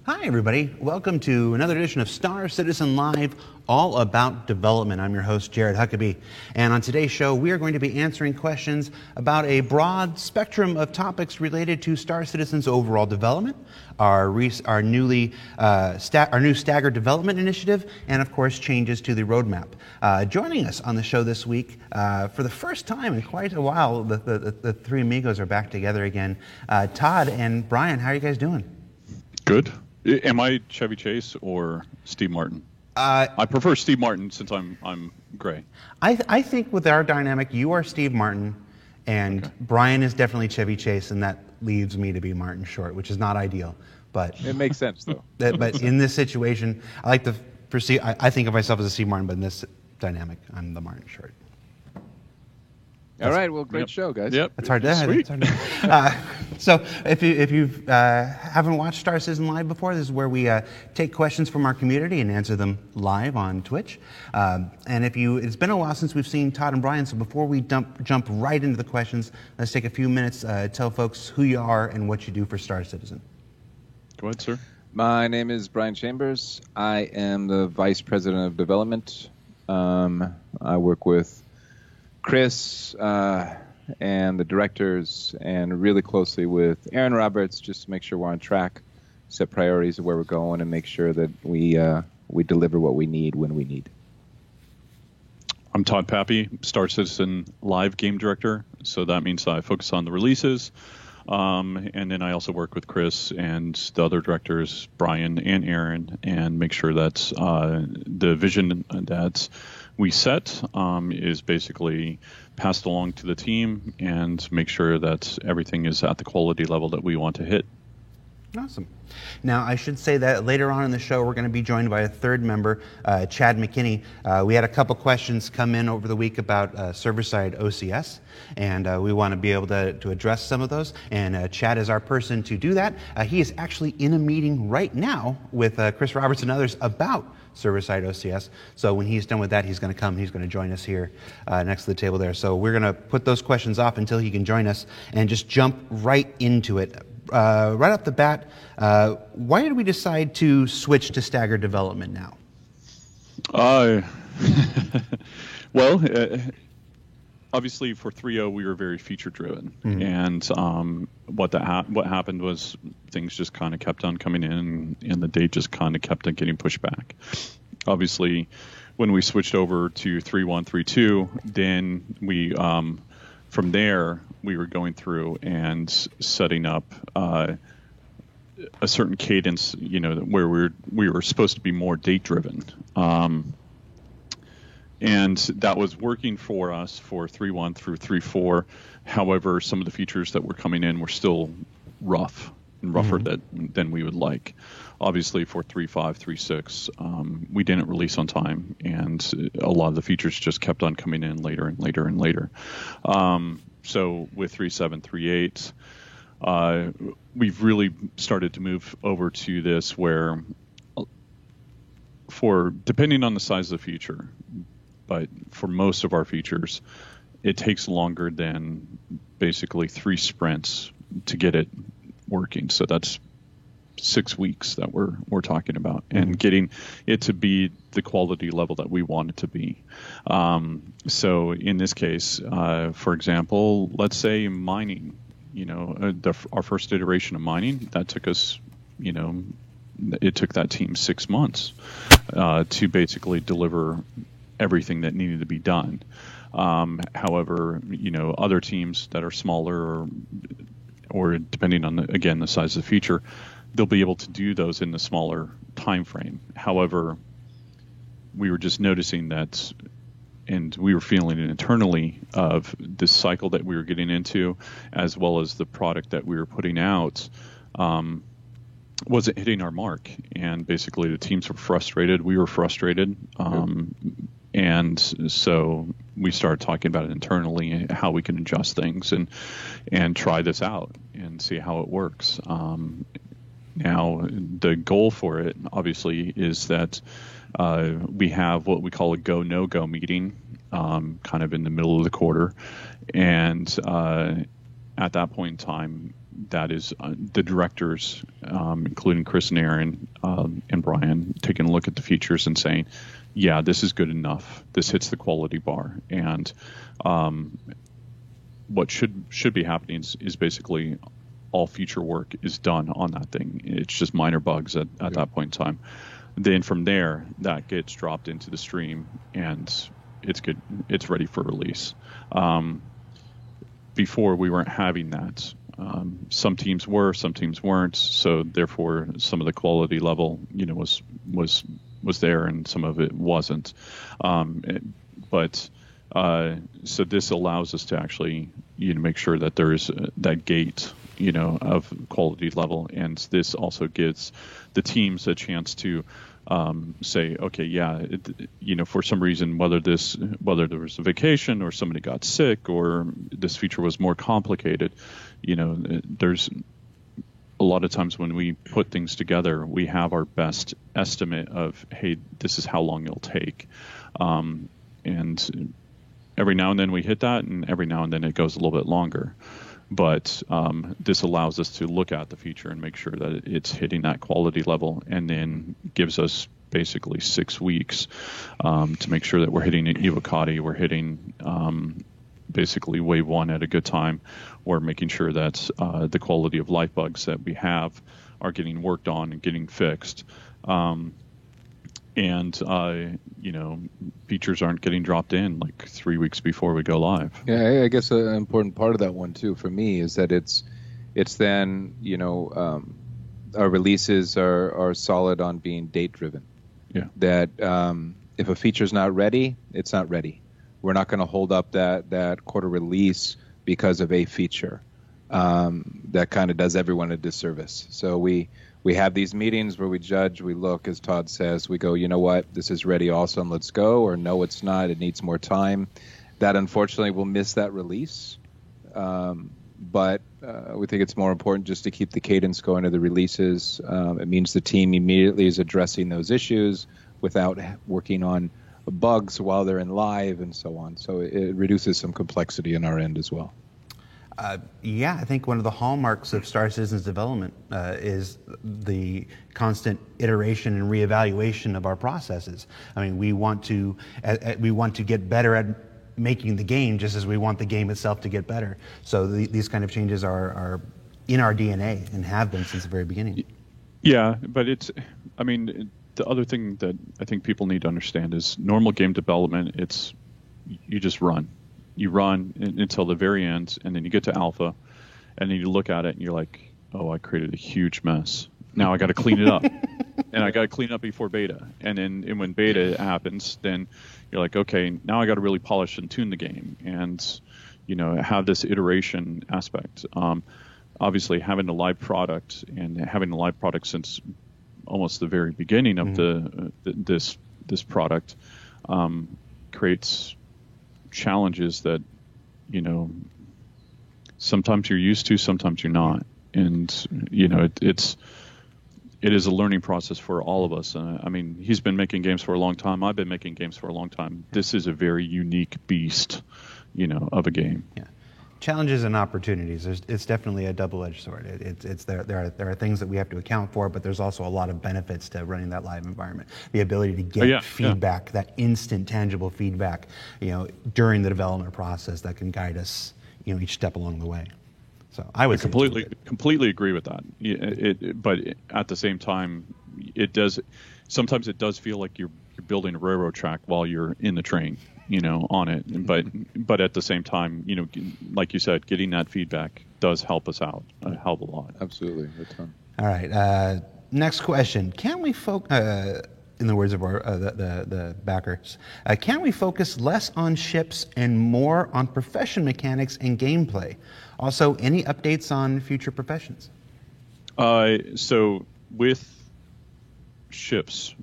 Hi, everybody. Welcome to another edition of Star Citizen Live, all about development. I'm your host, Jared Huckabee. And on today's show, we are going to be answering questions about a broad spectrum of topics related to Star Citizen's overall development, our new staggered development initiative, and of course, changes to the roadmap. Joining us on the show this week, for the first time in quite a while, the three amigos are back together again. Todd and Brian, how are you guys doing? Good. Am I Chevy Chase or Steve Martin? I prefer Steve Martin since I'm gray. I think with our dynamic, you are Steve Martin, and okay. Brian is definitely Chevy Chase, and that leaves me to be Martin Short, which is not ideal. But it makes sense, though. But in this situation, I like to perceive. I think of myself as a Steve Martin, but in this dynamic, I'm the Martin Short. All right, well, great show, guys. Yep. It's hard to. So if you haven't watched Star Citizen Live before, this is where we take questions from our community and answer them live on Twitch. And it's been a while since we've seen Todd and Brian, so before we jump right into the questions, let's take a few minutes, tell folks who you are and what you do for Star Citizen. Go ahead, sir. My name is Brian Chambers. I am the Vice President of Development. I work with Chris and the directors, and really closely with Aaron Roberts, just to make sure we're on track, set priorities of where we're going, and make sure that we deliver what we need when we need. I'm Todd Pappy, Star Citizen Live Game Director, so that means I focus on the releases, and then I also work with Chris and the other directors, Brian and Aaron, and make sure that the vision that we set is basically passed along to the team and make sure that everything is at the quality level that we want to hit. Awesome. Now, I should say that later on in the show, we're going to be joined by a third member, Chad McKinney. We had a couple questions come in over the week about server-side OCS, and we want to be able to address some of those. And Chad is our person to do that. He is actually in a meeting right now with Chris Roberts and others about server-side OCS. So when he's done with that, he's going to come. He's going to join us here next to the table there. So we're going to put those questions off until he can join us and just jump right into it. Right off the bat, why did we decide to switch to staggered development now? Well, obviously for 3.0 we were very feature driven, and what happened was things just kind of kept on coming in, and the date just kind of kept on getting pushed back. Obviously, when we switched over to 3.1, 3.2, then we from there we were going through and setting up a certain cadence, where we were supposed to be more date driven. And that was working for us for 3.1 through 3.4. However, some of the features that were coming in were still rougher than we would like. Obviously, for 3.5, 3.6, we didn't release on time, and a lot of the features just kept on coming in later and later and later. So with 3.7, 3.8, we've really started to move over to this where, depending on the size of the feature, but for most of our features, it takes longer than basically 3 sprints to get it working. So that's 6 weeks that we're talking about, and getting it to be the quality level that we want it to be. So in this case, for example, let's say mining, our first iteration of mining, that took us, it took that team 6 months to basically deliver everything that needed to be done. However, other teams that are smaller or depending on the size of the feature, they'll be able to do those in the smaller time frame. However, we were just noticing that, and we were feeling it internally, of this cycle that we were getting into, as well as the product that we were putting out, wasn't hitting our mark. And basically the teams were frustrated. We were frustrated. And so we started talking about it internally, how we can adjust things and try this out and see how it works. Now, the goal for it, obviously, is that we have what we call a go, no-go meeting, kind of in the middle of the quarter. And at that point in time, that is the directors, including Chris and Aaron and Brian, taking a look at the features and saying, yeah, this is good enough. This hits the quality bar. And what should be happening is basically all future work is done on that thing. It's just minor bugs at that point in time. Then from there, that gets dropped into the stream, and it's good. It's ready for release. Before, we weren't having that. Some teams were, some teams weren't. So therefore, some of the quality level, was there, and some of it wasn't. So this allows us to actually, make sure that there is that gate, of quality level, and this also gives the teams a chance to say, okay, yeah, for some reason, whether there was a vacation or somebody got sick or this feature was more complicated, there's a lot of times when we put things together, we have our best estimate of, hey, this is how long it'll take. And every now and then we hit that, and every now and then it goes a little bit longer. But this allows us to look at the feature and make sure that it's hitting that quality level, and then gives us basically 6 weeks to make sure that we're hitting Evocati, we're hitting basically wave 1 at a good time. We're making sure that the quality of life bugs that we have are getting worked on and getting fixed. Features aren't getting dropped in like 3 weeks before we go live. Yeah, I guess an important part of that one too for me is that it's then our releases are solid on being date driven. Yeah. That if a feature's not ready, it's not ready. We're not going to hold up that quarter release because of a feature. That kind of does everyone a disservice. So we have these meetings where we judge, we look, as Todd says, we go, you know what, this is ready, awesome, let's go, or no, it's not, it needs more time. That unfortunately will miss that release. But we think it's more important just to keep the cadence going to the releases. It means the team immediately is addressing those issues without working on bugs while they're in live and so on. So it reduces some complexity in our end as well. I think one of the hallmarks of Star Citizen's development is the constant iteration and reevaluation of our processes. I mean, we want to get better at making the game just as we want the game itself to get better. So these kind of changes are in our DNA and have been since the very beginning. Yeah, but the other thing that I think people need to understand is normal game development, you just run. You run until the very end, and then you get to alpha, and then you look at it, and you're like, oh, I created a huge mess. Now I got to clean it up. And I got to clean it up before beta. And when beta happens, then you're like, okay, now I got to really polish and tune the game and, have this iteration aspect. Obviously, having a live product and having a live product since almost the very beginning of this product creates challenges that sometimes you're used to, sometimes you're not, and it is a learning process for all of us. He's been making games for a long time, I've been making games for a long time. This is a very unique beast of a game. Yeah. Challenges and opportunities. It's definitely a double-edged sword. There are things that we have to account for, but there's also a lot of benefits to running that live environment. The ability to get feedback, that instant, tangible feedback, during the development process that can guide us, each step along the way. So I would completely agree with that. But at the same time, sometimes it does feel like you're building a railroad track while you're in the train. On it, but at the same time, like you said, getting that feedback does help us out a hell of a lot. Absolutely, a ton. All right, next question: can we in the words of our the backers, can we focus less on ships and more on profession mechanics and gameplay? Also, any updates on future professions? So with ships,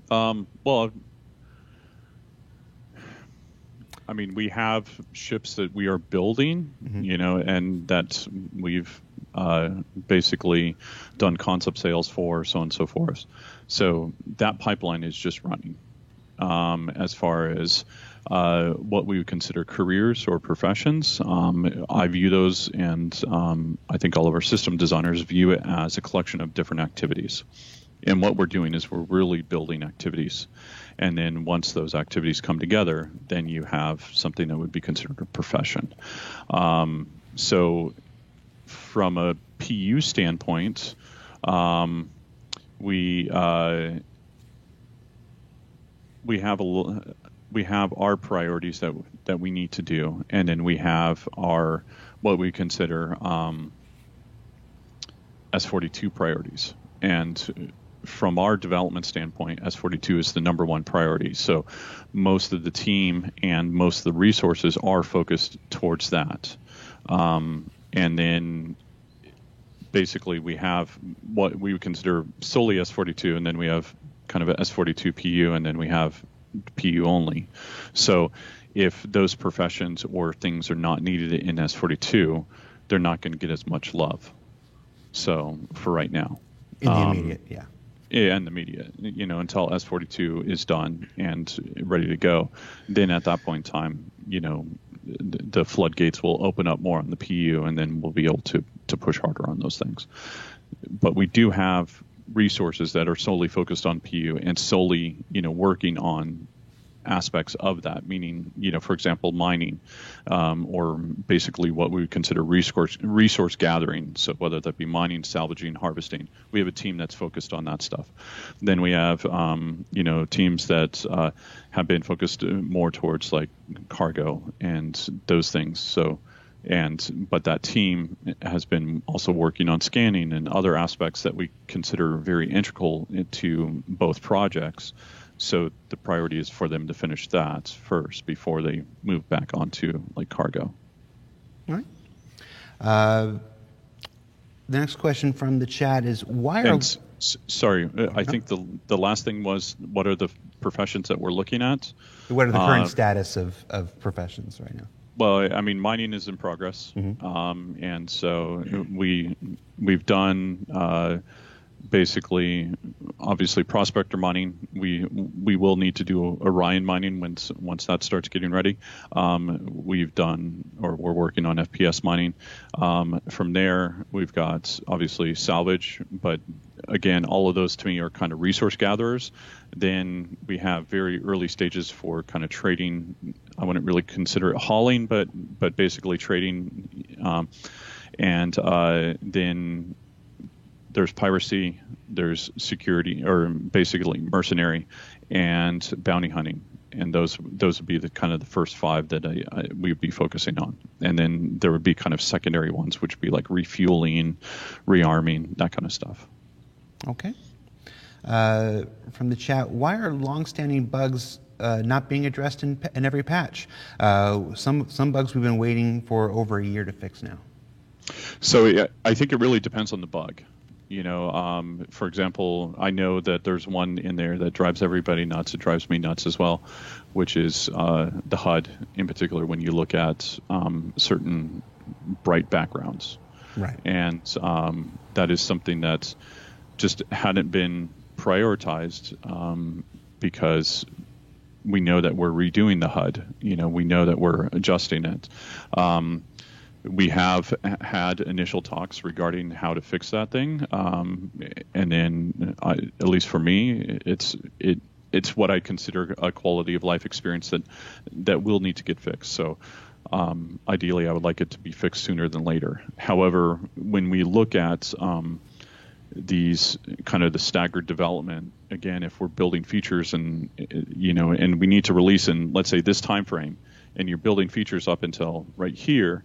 we have ships that we are building, and that we've basically done concept sales for, so on and so forth. So that pipeline is just running. As far as what we would consider careers or professions. I view those, and I think all of our system designers view it as a collection of different activities. And what we're doing is we're really building activities. And then once those activities come together, then you have something that would be considered a profession. So from a PU standpoint, we have our priorities that we need to do, and then we have our what we consider S42 priorities. And from our development standpoint, S42 is the number one priority. So most of the team and most of the resources are focused towards that. And then basically we have what we would consider solely S42, and then we have kind of a S42 PU, and then we have PU only. So if those professions or things are not needed in S42, they're not going to get as much love. So for right now. In the immediate, yeah. Yeah, in the immediate, until S42 is done and ready to go, then at that point in time, the floodgates will open up more on the PU, and then we'll be able to push harder on those things. But we do have resources that are solely focused on PU and solely, working on aspects of that, meaning, for example, mining, or basically what we would consider resource gathering. So whether that be mining, salvaging, harvesting, we have a team that's focused on that stuff. Then we have, teams that have been focused more towards like cargo and those things. But that team has been also working on scanning and other aspects that we consider very integral to both projects. So the priority is for them to finish that first before they move back onto like cargo. All right. The next question from the chat is I think the last thing was, what are the professions that we're looking at? What are the current status of professions right now? Well, I mean, mining is in progress. Mm-hmm. And so we've done basically, obviously, prospector mining. We will need to do Orion mining once that starts getting ready. We're working on FPS mining. From there, we've got obviously salvage, but again, all of those to me are kind of resource gatherers. Then we have very early stages for kind of trading. I wouldn't really consider it hauling, but basically trading. Then there's piracy, there's security, or basically mercenary, and bounty hunting, and those would be the kind of the first five that we would be focusing on. And then there would be kind of secondary ones, which would be like refueling, rearming, that kind of stuff. Okay. From the chat, why are long-standing bugs not being addressed in every patch? Some bugs we've been waiting for over a year to fix now. So I think it really depends on the bug. For example, I know that there's one in there that drives everybody nuts. It drives me nuts as well, which is the HUD in particular when you look at certain bright backgrounds. Right. And that is something that just hadn't been prioritized because we know that we're redoing the HUD. We know that we're adjusting it. We have had initial talks regarding how to fix that thing, and then at least for me, it's what I consider a quality of life experience that will need to get fixed. So ideally, I would like it to be fixed sooner than later. However, when we look at these kind of the staggered development, again, if we're building features and we need to release in, let's say, this time frame, and you're building features up until right here,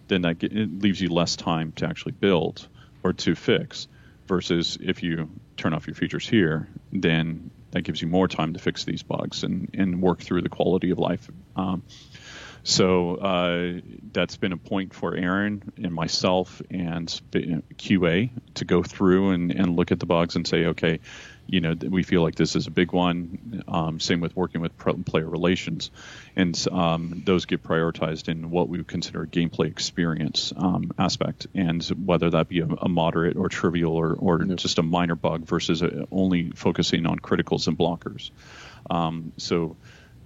then it leaves you less time to actually build or to fix, versus if you turn off your features here, then that gives you more time to fix these bugs and work through the quality of life. So that's been a point for Aaron and myself and QA to go through and look at the bugs and say, okay, we feel like this is a big one. Same with working with player relations. And those get prioritized in what we would consider a gameplay experience aspect, and whether that be a moderate or trivial or just a minor bug versus only focusing on criticals and blockers. So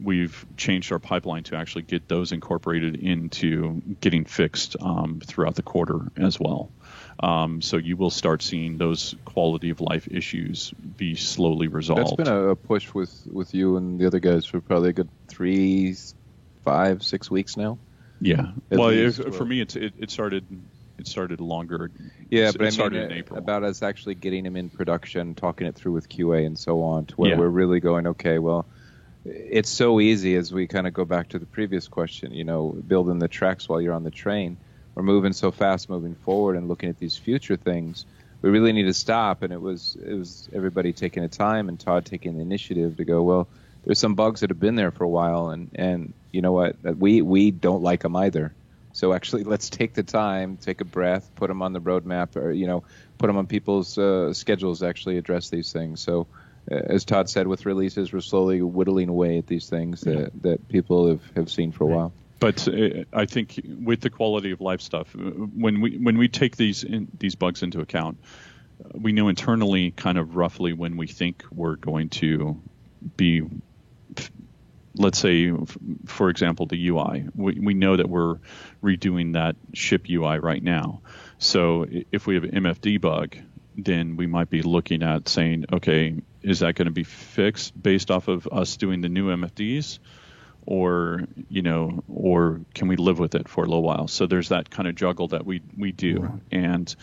we've changed our pipeline to actually get those incorporated into getting fixed throughout the quarter as well. So you will start seeing those quality of life issues be slowly resolved. That's been a push with you and the other guys for probably a good 3, 5, 6 weeks now. Yeah. At Well, least, for me, it started longer. Yeah, It started in April. About us actually getting them in production, talking it through with QA and so on, to where Yeah. we're really going, okay, well, it's so easy as we kind of go back to the previous question, building the tracks while you're on the train. We're moving so fast, moving forward and looking at these future things. We really need to stop, and it was everybody taking the time and Todd taking the initiative to go, well, there's some bugs that have been there for a while, and you know what, we don't like them either. So actually, let's take the time, take a breath, put them on the roadmap, or put them on people's schedules to actually address these things. So, as Todd said, with releases, we're slowly whittling away at these things that people have seen for a while. But I think with the quality of life stuff, when we take these bugs into account, we know internally kind of roughly when we think we're going to be. Let's say, for example, the UI. We know that we're redoing that ship UI right now. So if we have an MFD bug, then we might be looking at saying, okay, is that going to be fixed based off of us doing the new MFDs? Or can we live with it for a little while? So there's that kind of juggle that we do. Right. And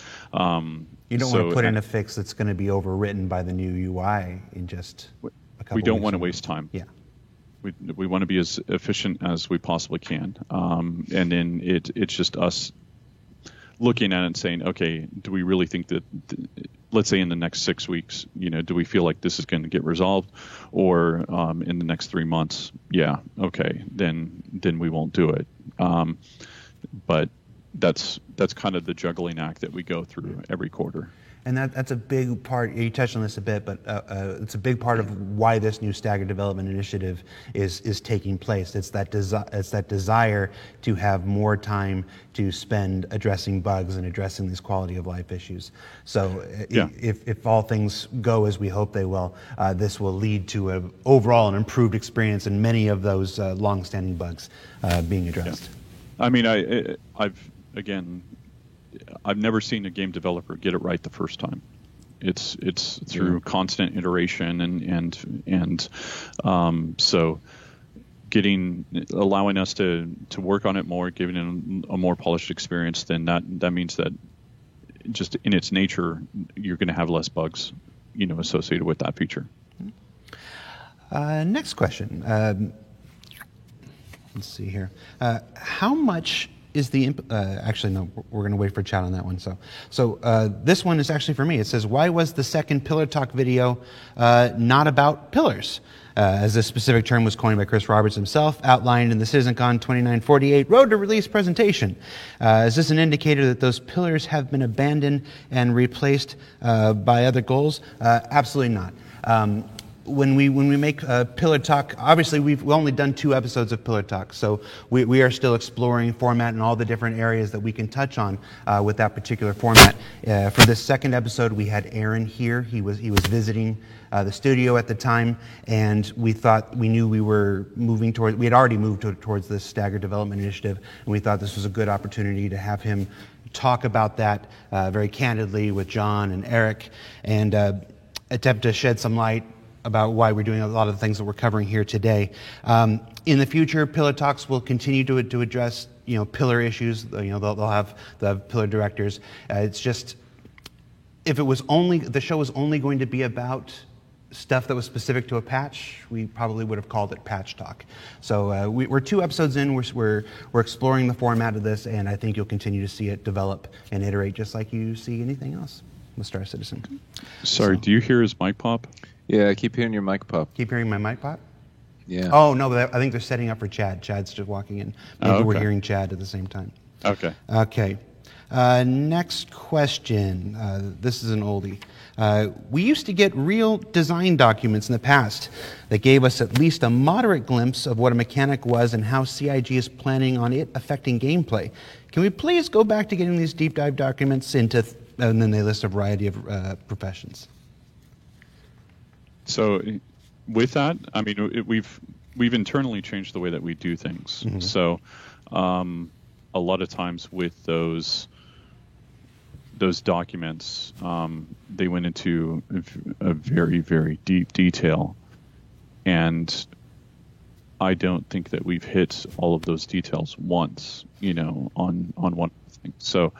you don't want to put in a fix that's going to be overwritten by the new UI in just a couple We don't weeks want to waste time. Yeah. We want to be as efficient as we possibly can. And then it's just us looking at it and saying, okay, do we really think that, let's say in the next 6 weeks, do we feel like this is going to get resolved? Or in the next 3 months, yeah, okay, then we won't do it. But that's kind of the juggling act that we go through every quarter. And that's a big part. You touched on this a bit, but it's a big part of why this new staggered development initiative is taking place. It's that desire to have more time to spend addressing bugs and addressing these quality of life issues. So if all things go as we hope they will, this will lead to an overall improved experience and many of those long-standing bugs being addressed. Yeah. I mean, I've never seen a game developer get it right the first time. It's through constant iteration and so allowing us to work on it more, giving it a more polished experience, then that means that just in its nature you're going to have less bugs, associated with that feature. Next question. Let's see here. How much is the actually no, we're going to wait for chat on that one. So this one is actually for me. It says, why was the second Pillar Talk video not about pillars? As this specific term was coined by Chris Roberts himself, outlined in the CitizenCon 2948 Road to Release presentation. Is this an indicator that those pillars have been abandoned and replaced by other goals? Absolutely not. When we make Pillar Talk, obviously we've only done 2 episodes of Pillar Talk, so we are still exploring format and all the different areas that we can touch on with that particular format. For this second episode, we had Aaron here. He was visiting the studio at the time, and we knew we were moving towards. We had already moved towards this staggered development initiative, and we thought this was a good opportunity to have him talk about that very candidly with John and Eric, and attempt to shed some light about why we're doing a lot of the things that we're covering here today. In the future, Pillar Talks will continue to address pillar issues. They'll have the pillar directors. It's just if the show was only going to be about stuff that was specific to a patch, we probably would have called it Patch Talk. So we're 2 episodes in. We're exploring the format of this, and I think you'll continue to see it develop and iterate just like you see anything else with Star Citizen. Sorry, do you hear his mic pop? Yeah, I keep hearing your mic pop. Keep hearing my mic pop? Yeah. Oh, no, but I think they're setting up for Chad. Chad's just walking in. Maybe we're hearing Chad at the same time. Okay. Okay. Next question. This is an oldie. We used to get real design documents in the past that gave us at least a moderate glimpse of what a mechanic was and how CIG is planning on it affecting gameplay. Can we please go back to getting these deep dive documents and then they list a variety of professions? So with that, I mean, we've internally changed the way that we do things. Mm-hmm. So a lot of times with those documents, they went into a very, very deep detail, and I don't think that we've hit all of those details once, on one thing. So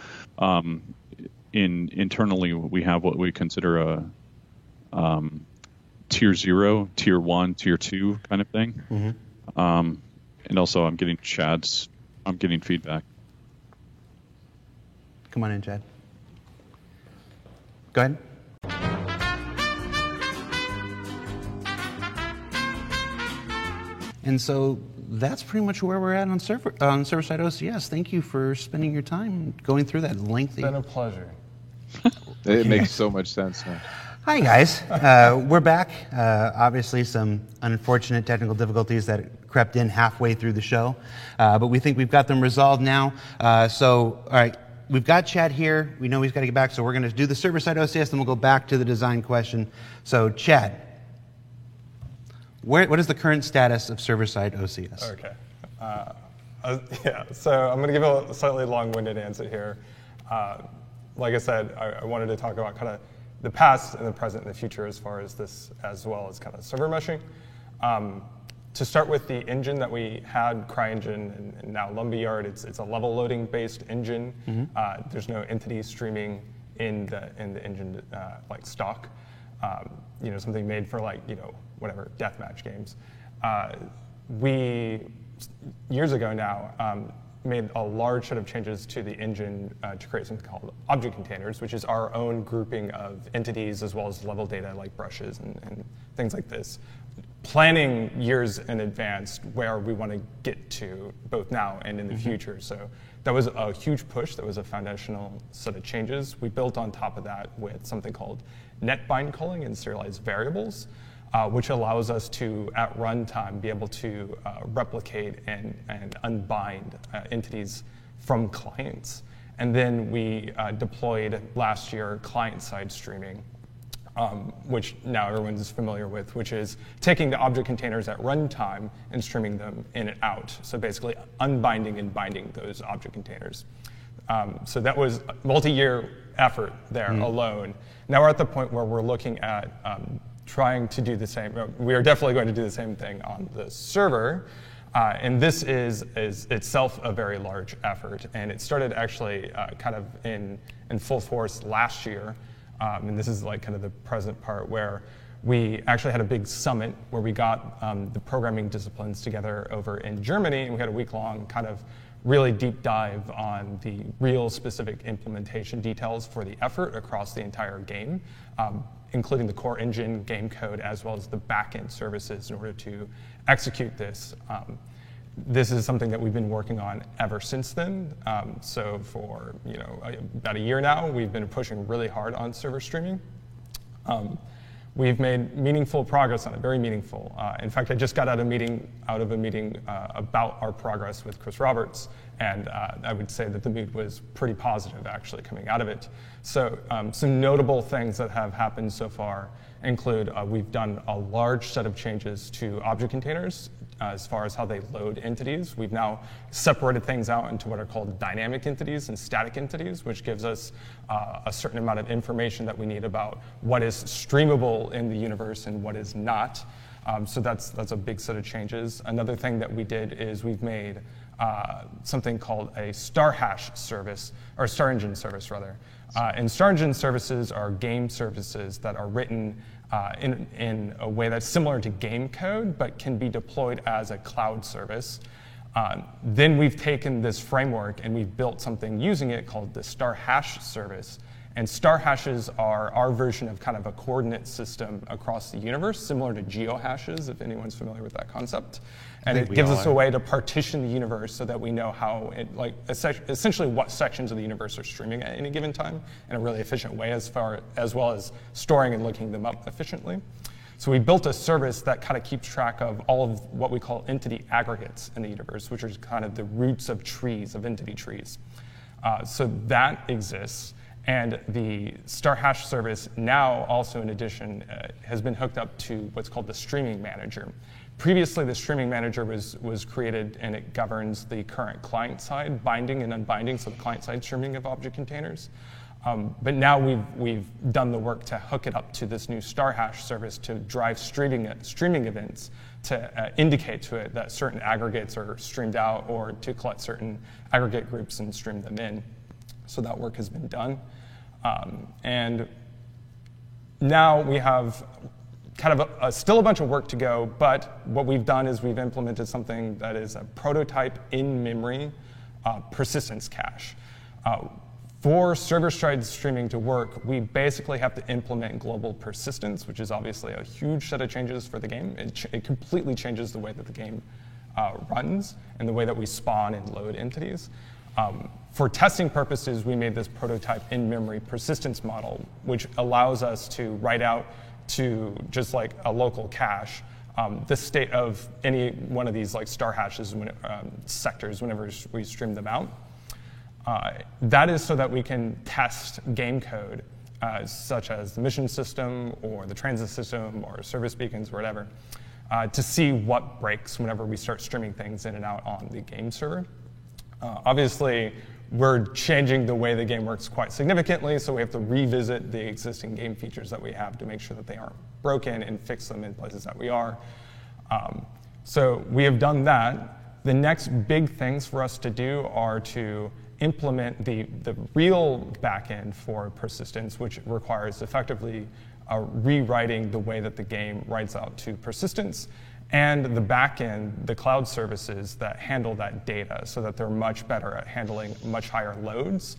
internally, we have what we consider a tier 0, tier 1, tier 2 kind of thing. Mm-hmm. And also I'm getting feedback. Come on in, Chad. Go ahead. And so that's pretty much where we're at on server-side OCS. Thank you for spending your time going through that lengthy. It's been a pleasure. It makes so much sense now. Hi, guys. We're back. Obviously, some unfortunate technical difficulties that crept in halfway through the show, but we think we've got them resolved now. All right, we've got Chad here. We know he's got to get back, so we're going to do the server-side OCS, then we'll go back to the design question. So, Chad, what is the current status of server-side OCS? Okay. Yeah, so I'm going to give a slightly long-winded answer here. Like I said, I wanted to talk about kind of the past and the present and the future as far as this, as well as kind of server meshing. To start with the engine that we had, CryEngine and now Lumberyard, it's a level loading based engine. Mm-hmm. There's no entity streaming in the engine like stock. Something made for whatever deathmatch games. We years ago now made a large set of changes to the engine to create something called object containers, which is our own grouping of entities as well as level data like brushes and things like this. Planning years in advance where we want to get to both now and in the future. So that was a huge push. That was a foundational set of changes. We built on top of that with something called netbind calling and serialized variables, which allows us to, at runtime, be able to replicate and unbind entities from clients. And then we deployed last year client-side streaming, which now everyone's familiar with, which is taking the object containers at runtime and streaming them in and out. So basically unbinding and binding those object containers. So that was a multi-year effort there alone. Now we're at the point where we're looking at trying to do the same. We are definitely going to do the same thing on the server. And this is itself a very large effort. And it started actually kind of in full force last year. And this is like kind of the present part where we actually had a big summit where we got the programming disciplines together over in Germany. And we had a week-long kind of really deep dive on the real specific implementation details for the effort across the entire game, including the core engine, game code, as well as the back-end services in order to execute this. This is something that we've been working on ever since then. So for about a year now, we've been pushing really hard on server streaming. We've made meaningful progress on it, very meaningful. In fact, I just got out of a meeting about our progress with Chris Roberts, and I would say that the mood was pretty positive actually coming out of it. So some notable things that have happened so far include we've done a large set of changes to object containers as far as how they load entities. We've now separated things out into what are called dynamic entities and static entities, which gives us a certain amount of information that we need about what is streamable in the universe and what is not. So that's a big set of changes. Another thing that we did is we've made something called a star hash service, or star engine service rather. And star engine services are game services that are written in a way that's similar to game code, but can be deployed as a cloud service. Then we've taken this framework and we've built something using it called the star hash service. And star hashes are our version of kind of a coordinate system across the universe, similar to geohashes, if anyone's familiar with that concept. And it gives us a way to partition the universe so that we know how, essentially what sections of the universe are streaming at any given time in a really efficient way, as well as storing and looking them up efficiently. So we built a service that kind of keeps track of all of what we call entity aggregates in the universe, which are kind of the roots of trees, of entity trees. So that exists. And the star hash service now also, in addition, has been hooked up to what's called the streaming manager. Previously, the streaming manager was created, and it governs the current client-side binding and unbinding, so the client-side streaming of object containers. But now we've done the work to hook it up to this new StarHash service to drive streaming events to indicate to it that certain aggregates are streamed out, or to collect certain aggregate groups and stream them in. So that work has been done. And now we have kind of still a bunch of work to go, but what we've done is we've implemented something that is a prototype in-memory persistence cache. For server-side streaming to work, we basically have to implement global persistence, which is obviously a huge set of changes for the game. It completely changes the way that the game runs and the way that we spawn and load entities. For testing purposes, we made this prototype in-memory persistence model, which allows us to write out to just like a local cache the state of any one of these like star hashes sectors whenever we stream them out. That is so that we can test game code, such as the mission system or the transit system or service beacons or whatever, to see what breaks whenever we start streaming things in and out on the game server. Obviously, we're changing the way the game works quite significantly, so we have to revisit the existing game features that we have to make sure that they aren't broken and fix them in places that we are. So we have done that. The next big things for us to do are to implement the real backend for persistence, which requires effectively rewriting the way that the game writes out to persistence, and the backend, the cloud services that handle that data so that they're much better at handling much higher loads.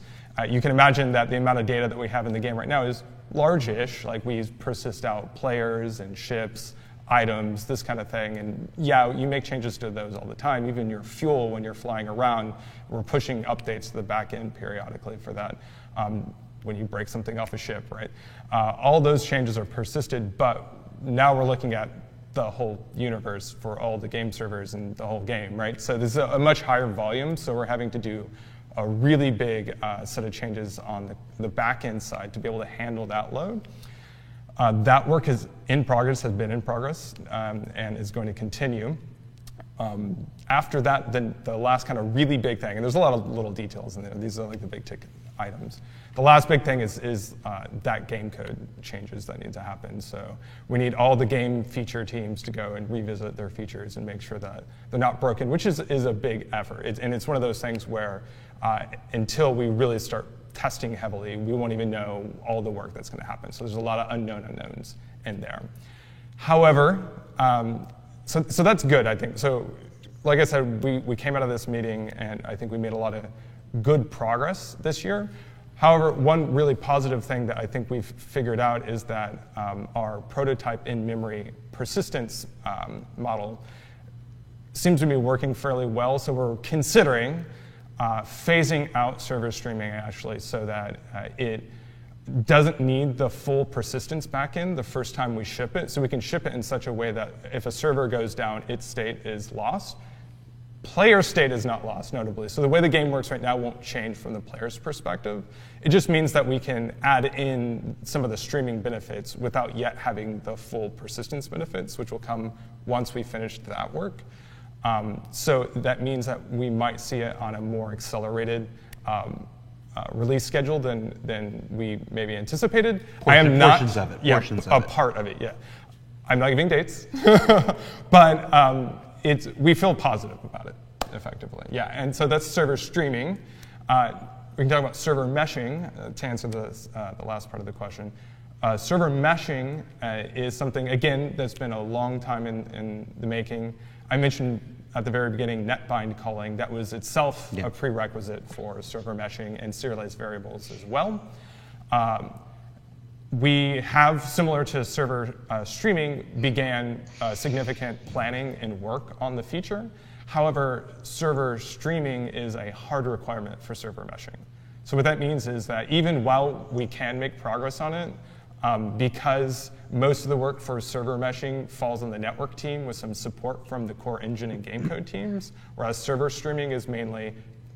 You can imagine that the amount of data that we have in the game right now is large-ish, like we persist out players and ships, items, this kind of thing. And yeah, you make changes to those all the time. Even your fuel, when you're flying around, we're pushing updates to the back end periodically for that. When you break something off a ship, right? All those changes are persisted, but now we're looking at the whole universe for all the game servers and the whole game, right? So there's a much higher volume, so we're having to do a really big set of changes on the back end side to be able to handle that load. That work is in progress, has been in progress, and is going to continue. After that, then the last kind of really big thing, and there's a lot of little details in there. These are like the big ticket items. The last big thing is that game code changes that need to happen. So we need all the game feature teams to go and revisit their features and make sure that they're not broken, which is a big effort. And it's one of those things where until we really start testing heavily, we won't even know all the work that's going to happen. So there's a lot of unknown unknowns in there. However, so that's good, I think. So like I said, we came out of this meeting, and I think we made a lot of good progress this year. However, one really positive thing that I think we've figured out is that our prototype in-memory persistence model seems to be working fairly well. So we're considering phasing out server streaming actually so that it doesn't need the full persistence backend the first time we ship it. So we can ship it in such a way that if a server goes down, its state is lost. Player state is not lost, notably. So the way the game works right now won't change from the player's perspective. It just means that we can add in some of the streaming benefits without yet having the full persistence benefits, which will come once we finish that work. So that means that we might see it on a more accelerated release schedule than we maybe anticipated. Portions of it. Part of it, yeah. I'm not giving dates, but we feel positive about it, effectively. Yeah, and so that's server streaming. We can talk about server meshing to answer the last part of the question. Server meshing is something, again, that's been a long time in the making. I mentioned at the very beginning netbind calling. That was itself a prerequisite for server meshing and serialized variables as well. We have, similar to server streaming, began significant planning and work on the feature. However, server streaming is a hard requirement for server meshing. So what that means is that even while we can make progress on it, because most of the work for server meshing falls on the network team with some support from the core engine and game code teams, whereas server streaming is mainly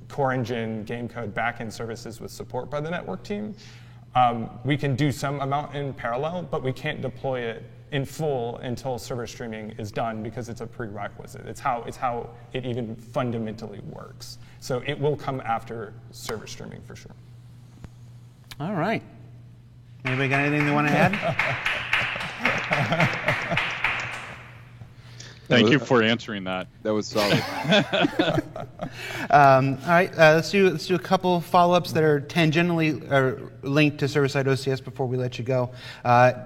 core engine, game code, backend services with support by the network team. We can do some amount in parallel, but we can't deploy it in full until server streaming is done, because it's a prerequisite. It's how it even fundamentally works. So it will come after server streaming for sure. All right. Anybody got anything they want to add? Thank you for answering that. That was solid. All right, let's do a couple follow-ups that are tangentially linked to server-side OCS before we let you go.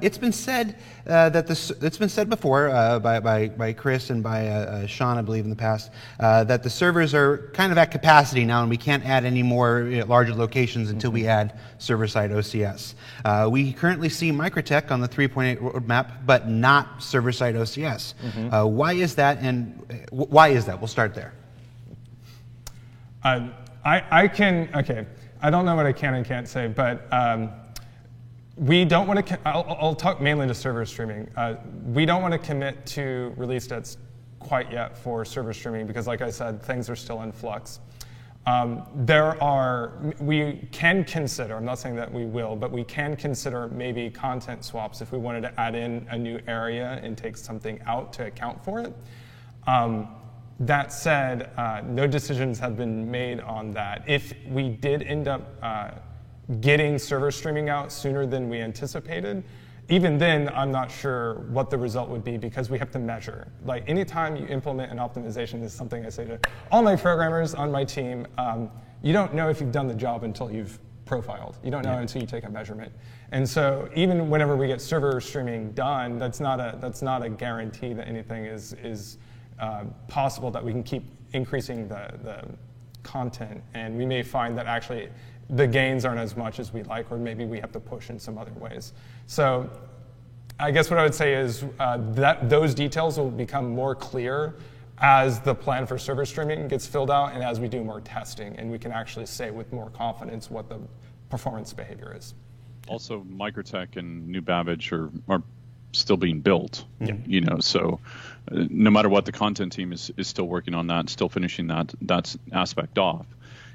It's been said it's been said before by Chris and by Sean, I believe, in the past, that the servers are kind of at capacity now, and we can't add any more larger locations until we add server-side OCS. We currently see Microtech on the 3.8 roadmap, but not server-side OCS. Why is that, and why is that? We'll start there. I don't know what I can and can't say, but we don't want to, I'll talk mainly to server streaming. We don't want to commit to release dates quite yet for server streaming because, like I said, things are still in flux. We can consider, I'm not saying that we will, but we can consider maybe content swaps if we wanted to add in a new area and take something out to account for it. That said, no decisions have been made on that. If we did end up getting server streaming out sooner than we anticipated, even then, I'm not sure what the result would be because we have to measure. Like anytime you implement an optimization, this is something I say to all my programmers on my team, you don't know if you've done the job until you've profiled. You don't know until you take a measurement. And so even whenever we get server streaming done, that's not a guarantee that anything is possible, that we can keep increasing the content. And we may find that actually the gains aren't as much as we like, or maybe we have to push in some other ways. So I guess what I would say is that those details will become more clear as the plan for server streaming gets filled out and as we do more testing, and we can actually say with more confidence what the performance behavior is. Also, Microtech and New Babbage are still being built, so no matter what, the content team is still working on that, still finishing that aspect off.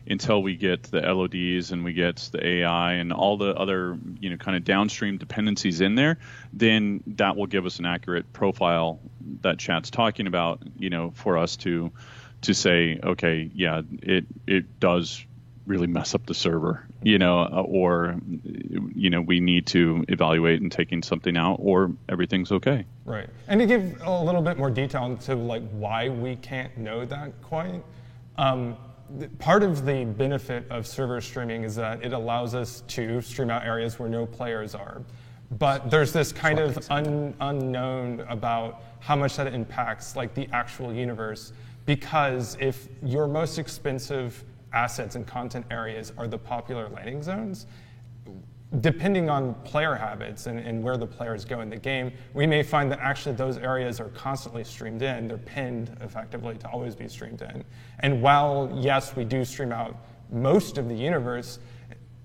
Until we get the LODs and we get the AI and all the other, kind of downstream dependencies in there, then that will give us an accurate profile that Chad's talking about, for us to say, okay, yeah, it does really mess up the server, or, we need to evaluate and taking something out, or everything's okay. Right. And to give a little bit more detail into why we can't know that quite, part of the benefit of server streaming is that it allows us to stream out areas where no players are. But there's this kind of unknown about how much that impacts the actual universe, because if your most expensive assets and content areas are the popular landing zones, depending on player habits and where the players go in the game, we may find that actually those areas are constantly streamed in. They're pinned effectively to always be streamed in. And while, yes, we do stream out most of the universe,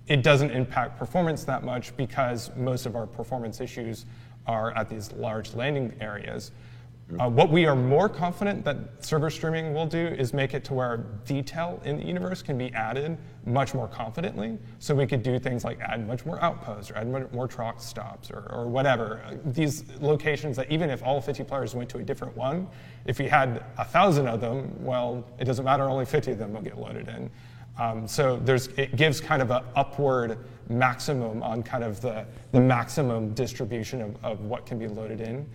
it doesn't impact performance that much because most of our performance issues are at these large landing areas. What we are more confident that server streaming will do is make it to where detail in the universe can be added much more confidently. So we could do things like add much more outposts or add more truck stops or whatever. These locations that even if all 50 players went to a different one, if we had 1,000 of them, well, it doesn't matter, only 50 of them will get loaded in. So it gives kind of an upward maximum on kind of the maximum distribution of what can be loaded in.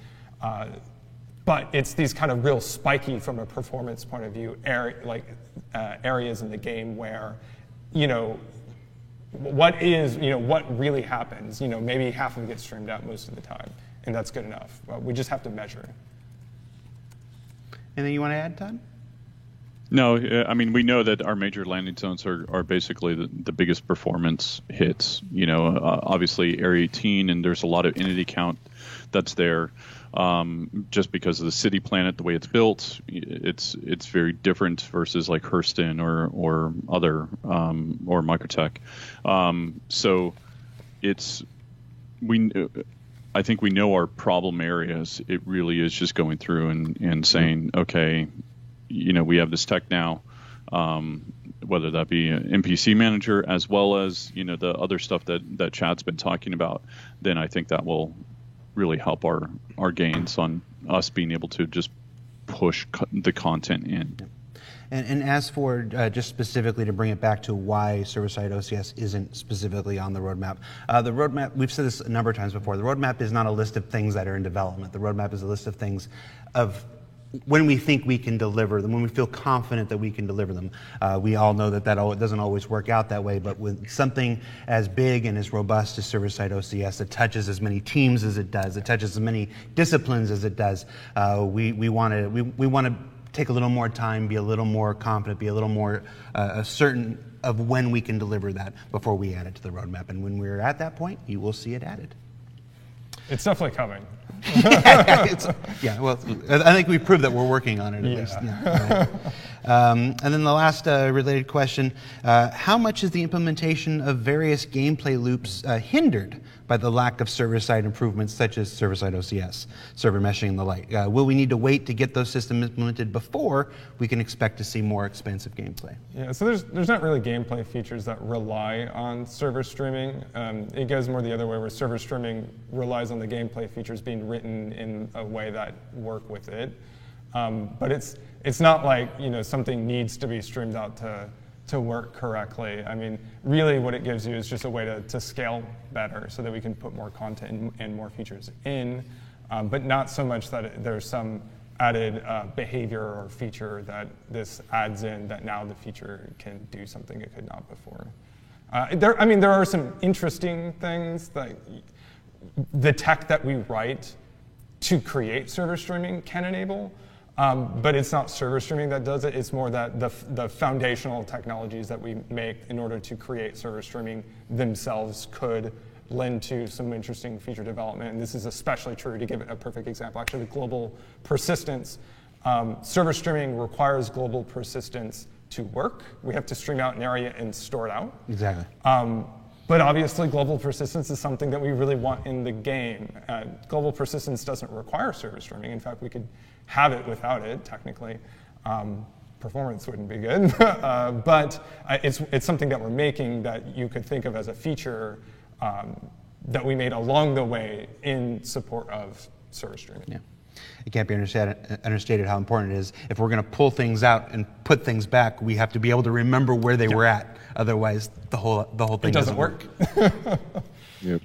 But it's these kind of real spiky, from a performance point of view, areas in the game where, what really happens. Maybe half of it gets streamed out most of the time, and that's good enough. We just have to measure. Anything you want to add, Todd? No, I mean, we know that our major landing zones are basically the biggest performance hits. Obviously Area 18, and there's a lot of entity count that's there. Just because of the city planet, the way it's built, it's very different versus like Hurston or other or Microtech. So I think we know our problem areas. It really is just going through and saying, okay, we have this tech now, whether that be an NPC manager as well as the other stuff that Chad's been talking about. Then I think that will really help our gains on us being able to just push the content in. And as for just specifically to bring it back to why server-side OCS isn't specifically on the roadmap, we've said this a number of times before, the roadmap is not a list of things that are in development. The roadmap is a list of things of when we think we can deliver them, when we feel confident that we can deliver them. We all know that doesn't always work out that way, but with something as big and as robust as server-side OCS that touches as many teams as it does, it touches as many disciplines as it does, we want to take a little more time, be a little more confident, be a little more certain of when we can deliver that before we add it to the roadmap. And when we're at that point, you will see it added. It's definitely coming. Well, I think we proved that we're working on it at least. Yeah, right. And then the last related question, how much is the implementation of various gameplay loops hindered by the lack of server-side improvements such as server-side OCS, server meshing, and the like? Will we need to wait to get those systems implemented before we can expect to see more expensive gameplay? Yeah, so there's not really gameplay features that rely on server streaming. It goes more the other way, where server streaming relies on the gameplay features being written in a way that work with it. But it's not like something needs to be streamed out to work correctly. I mean, really what it gives you is just a way to scale better so that we can put more content and more features in, but not so much that there's some added behavior or feature that this adds in that now the feature can do something it could not before. There are some interesting things that the tech that we write to create server streaming can enable, but it's not server streaming that does it. It's more that the foundational technologies that we make in order to create server streaming themselves could lend to some interesting feature development. And this is especially true, to give it a perfect example, actually, the global persistence. Server streaming requires global persistence to work. We have to stream out an area and store it out. Exactly. But obviously, global persistence is something that we really want in the game. Global persistence doesn't require server streaming. In fact, we could have it without it, technically. Performance wouldn't be good. But it's something that we're making that you could think of as a feature that we made along the way in support of server streaming. Yeah. It can't be understated how important it is. If we're going to pull things out and put things back, we have to be able to remember where they were at. Otherwise, the whole thing doesn't work. Yep.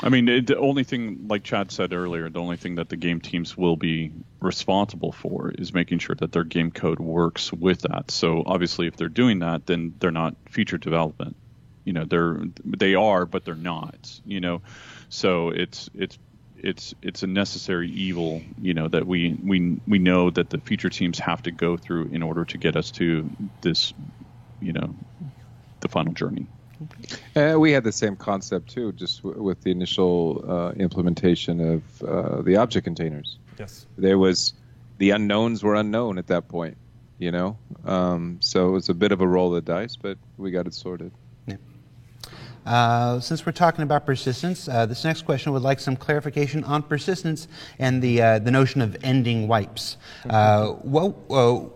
I mean, the only thing, like Chad said earlier, the only thing that the game teams will be responsible for is making sure that their game code works with that. So obviously, if they're doing that, then they're not feature development. They are, but they're not. So it's a necessary evil, that we know that the feature teams have to go through in order to get us to this, the final journey. We had the same concept too, just with the initial implementation of the object containers. Yes. The unknowns were unknown at that point, so it was a bit of a roll of the dice, but we got it sorted. Since we're talking about persistence, this next question would like some clarification on persistence and the notion of ending wipes. Will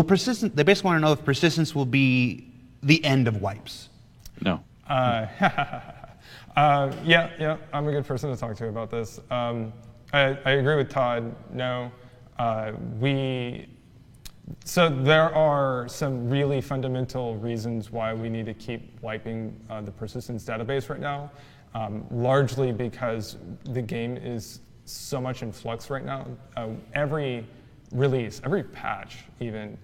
persistence? They basically want to know if persistence will be the end of wipes. No. Yeah, I'm a good person to talk to about this. I agree with Todd. No, So there are some really fundamental reasons why we need to keep wiping the persistence database right now, largely because the game is so much in flux right now. Every release, every patch even,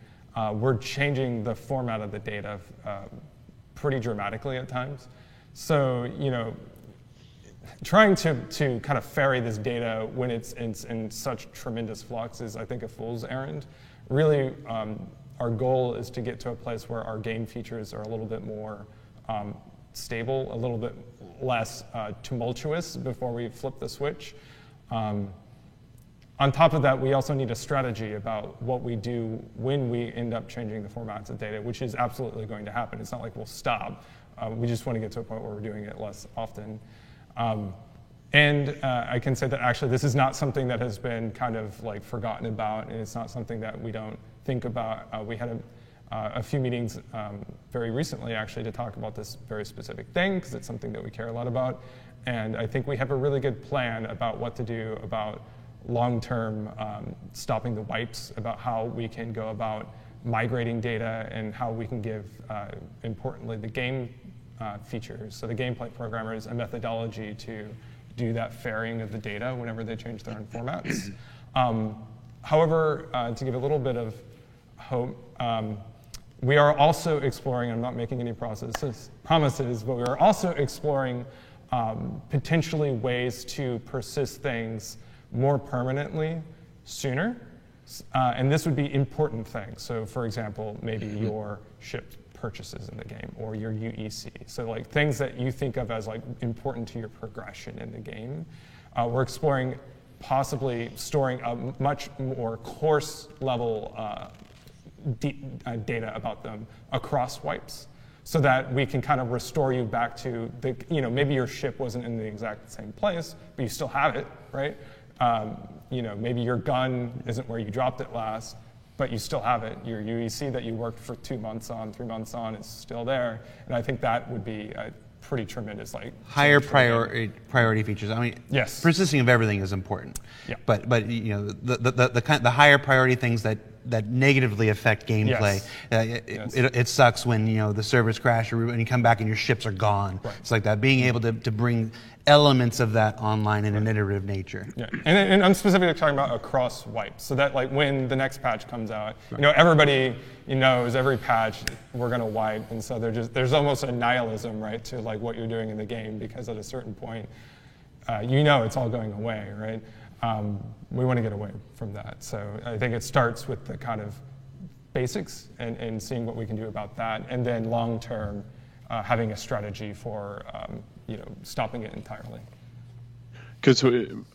we're changing the format of the data pretty dramatically at times. So, trying to kind of ferry this data when it's in such tremendous flux is, I think, a fool's errand. Really, our goal is to get to a place where our game features are a little bit more stable, a little bit less tumultuous before we flip the switch. On top of that, we also need a strategy about what we do when we end up changing the formats of data, which is absolutely going to happen. It's not like we'll stop. We just want to get to a point where we're doing it less often. And I can say that actually this is not something that has been kind of like forgotten about, and it's not something that we don't think about. We had a few meetings very recently, actually, to talk about this very specific thing, because it's something that we care a lot about. And I think we have a really good plan about what to do about long-term stopping the wipes, about how we can go about migrating data, and how we can give, importantly, the game features, so the gameplay programmers, a methodology to do that fairing of the data whenever they change their own formats. However, to give a little bit of hope, we are also exploring, I'm not making any promises, but we are also exploring potentially ways to persist things more permanently sooner. And this would be important things. So for example, maybe your ship purchases in the game, or your UEC. So like things that you think of as like important to your progression in the game. We're exploring possibly storing a much more coarse level data about them across wipes, so that we can kind of restore you back to the, maybe your ship wasn't in the exact same place, but you still have it, right? Maybe your gun isn't where you dropped it last, but you still have it. Your UEC that you worked for 2 months on, 3 months on is still there. And I think that would be a pretty tremendous, higher priority features. I mean, yes, persisting of everything is important. Yeah. But the higher priority things that negatively affect gameplay. Yes. It sucks when the servers crash and you come back and your ships are gone. Right. It's like that. Being able to bring elements of that online in an iterative nature. Yeah, and I'm specifically talking about across wipes, so that when the next patch comes out, everybody knows every patch we're going to wipe, and so there's almost a nihilism, right, to what you're doing in the game, because at a certain point, it's all going away, right? We want to get away from that. So I think it starts with the kind of basics and seeing what we can do about that, and then long term, having a strategy for stopping it entirely. Because,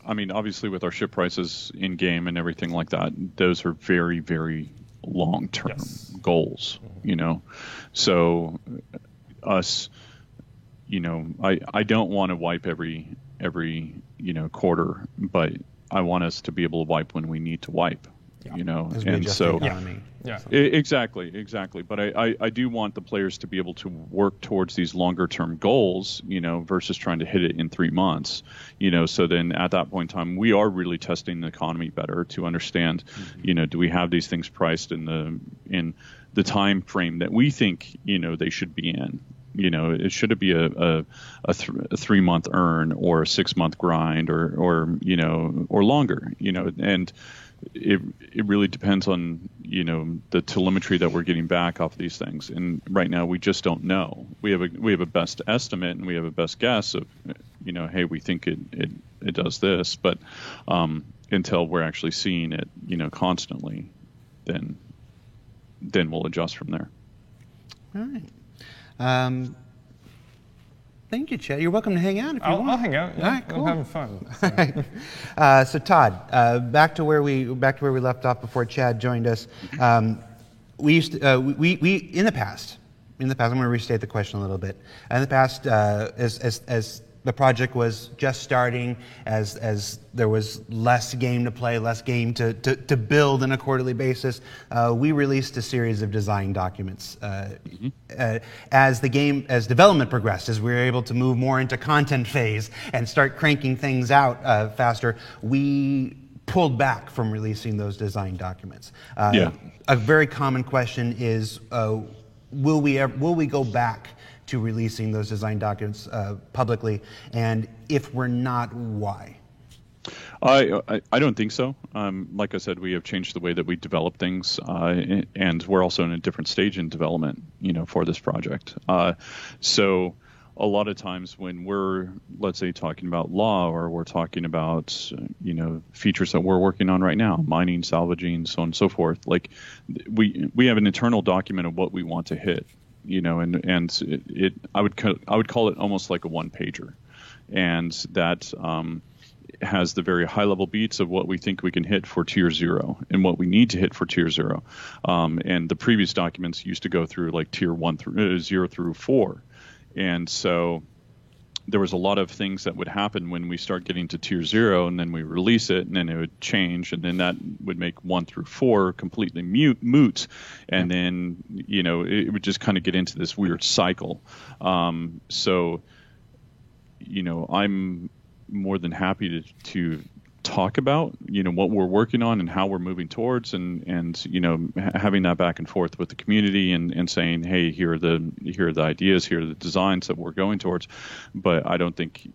obviously with our ship prices in game and everything like that, those are very, very long-term goals, So us, I don't want to wipe every quarter, but I want us to be able to wipe when we need to wipe. And so exactly. But I do want the players to be able to work towards these longer term goals, versus trying to hit it in 3 months, so then at that point in time, we are really testing the economy better to understand, do we have these things priced in the time frame that we think, they should be in. Should it be a 3 month earn or a 6 month grind or longer, and it really depends on, the telemetry that we're getting back off these things. And right now we just don't know. We have a best estimate and we have a best guess of, hey, we think it does this, but until we're actually seeing it, constantly, then we'll adjust from there. All right. Thank you, Chad. You're welcome to hang out if you want. I'll hang out. Yeah. All right, cool. I'm having fun. So. So Todd, back to where we left off before Chad joined us. We used to, we in the past, I'm going to restate the question a little bit. In the past, as the project was just starting, as there was less game to play, less game to build on a quarterly basis, we released a series of design documents. As development progressed, as we were able to move more into content phase and start cranking things out faster, we pulled back from releasing those design documents. A very common question is, will we go back to releasing those design documents publicly, and if we're not, why? I don't think so. Like I said, we have changed the way that we develop things, and we're also in a different stage in development, for this project. So a lot of times when we're, let's say, talking about law, or we're talking about, features that we're working on right now, mining, salvaging, so on and so forth, like we have an internal document of what we want to hit. I would call it almost like a one pager, and that has the very high level beats of what we think we can hit for tier 0 and what we need to hit for tier 0. And the previous documents used to go through like tier 1 through 0 through 4, and so there was a lot of things that would happen when we start getting to tier 0, and then we release it, and then it would change, and then that would make 1 through 4 completely moot, and then it would just kind of get into this weird cycle. So I'm more than happy to talk about what we're working on and how we're moving towards, and having that back and forth with the community, and saying, hey, here are the ideas, here are the designs that we're going towards. But I don't think